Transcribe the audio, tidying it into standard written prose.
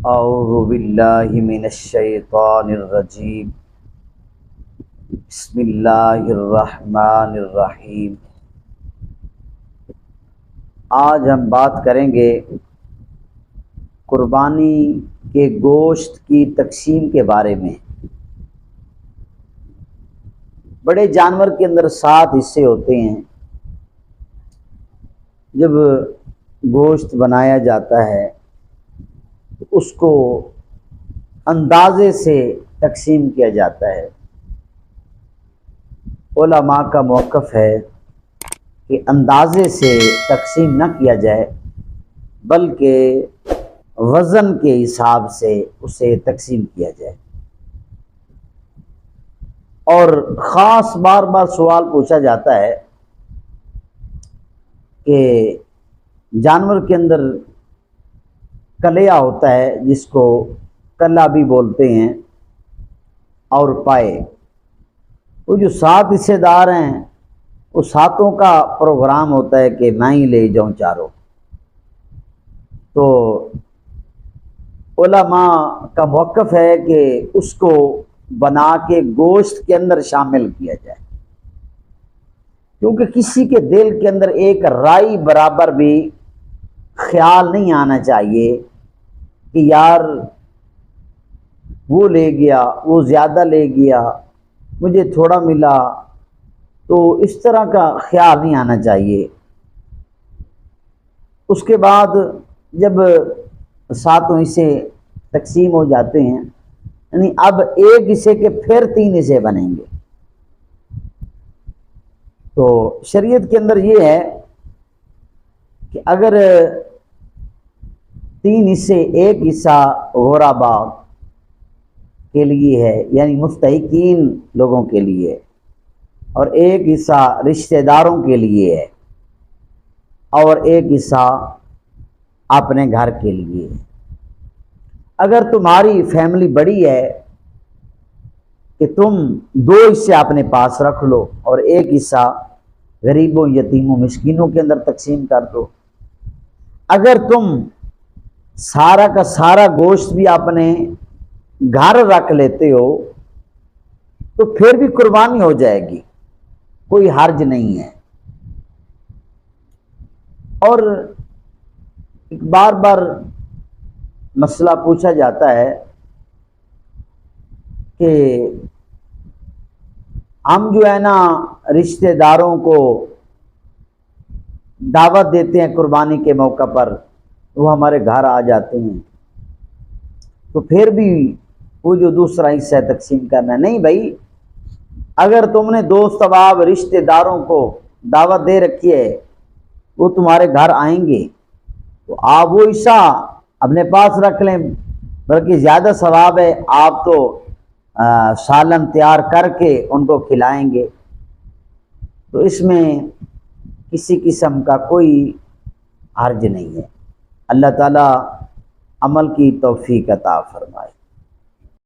اعوذ باللہ من الشیطان الرجیم بسم اللہ الرحمن الرحیم۔ آج ہم بات کریں گے قربانی کے گوشت کی تقسیم کے بارے میں۔ بڑے جانور کے اندر 7 حصے ہوتے ہیں۔ جب گوشت بنایا جاتا ہے تو اس کو اندازے سے تقسیم کیا جاتا ہے۔ علماء کا موقف ہے کہ اندازے سے تقسیم نہ کیا جائے بلکہ وزن کے حساب سے اسے تقسیم کیا جائے۔ اور خاص بار بار سوال پوچھا جاتا ہے کہ جانور کے اندر کلیا ہوتا ہے جس کو کلا بھی بولتے ہیں، اور پائے، وہ جو 7 حصے دار ہیں وہ 7 کا پروگرام ہوتا ہے کہ میں ہی لے جاؤں چاروں۔ تو علماء کا موقف ہے کہ اس کو بنا کے گوشت کے اندر شامل کیا جائے، کیونکہ کسی کے دل کے اندر ایک رائی برابر بھی خیال نہیں آنا چاہیے کہ یار وہ لے گیا، وہ زیادہ لے گیا، مجھے تھوڑا ملا، تو اس طرح کا خیال نہیں آنا چاہیے۔ اس کے بعد جب 7 حصے تقسیم ہو جاتے ہیں، یعنی اب ایک حصے کے پھر 3 حصے بنیں گے۔ تو شریعت کے اندر یہ ہے کہ اگر 3 حصے، ایک حصہ غرباء کے لیے ہے یعنی مستحقین لوگوں کے لیے، اور ایک حصہ رشتہ داروں کے لیے ہے، اور ایک حصہ اپنے گھر کے لیے ہے۔ اگر تمہاری فیملی بڑی ہے کہ تم 2 حصے اپنے پاس رکھ لو اور ایک حصہ غریبوں، یتیموں، مسکینوں کے اندر تقسیم کر دو۔ اگر تم سارا کا سارا گوشت بھی اپنے گھر رکھ لیتے ہو تو پھر بھی قربانی ہو جائے گی، کوئی حرج نہیں ہے۔ اور ایک بار بار مسئلہ پوچھا جاتا ہے کہ ہم جو ہے نا رشتہ داروں کو دعوت دیتے ہیں قربانی کے موقع پر، وہ ہمارے گھر آ جاتے ہیں، تو پھر بھی وہ جو دوسرا حصہ تقسیم کرنا ہے؟ نہیں بھائی، اگر تم نے دوست احباب رشتہ داروں کو دعوت دے رکھی ہے، وہ تمہارے گھر آئیں گے، تو آپ وہ حصہ اپنے پاس رکھ لیں، بلکہ زیادہ ثواب ہے۔ آپ تو سالن تیار کر کے ان کو کھلائیں گے، تو اس میں کسی قسم کا کوئی حرج نہیں ہے۔ اللہ تعالیٰ عمل کی توفیق عطا فرمائے۔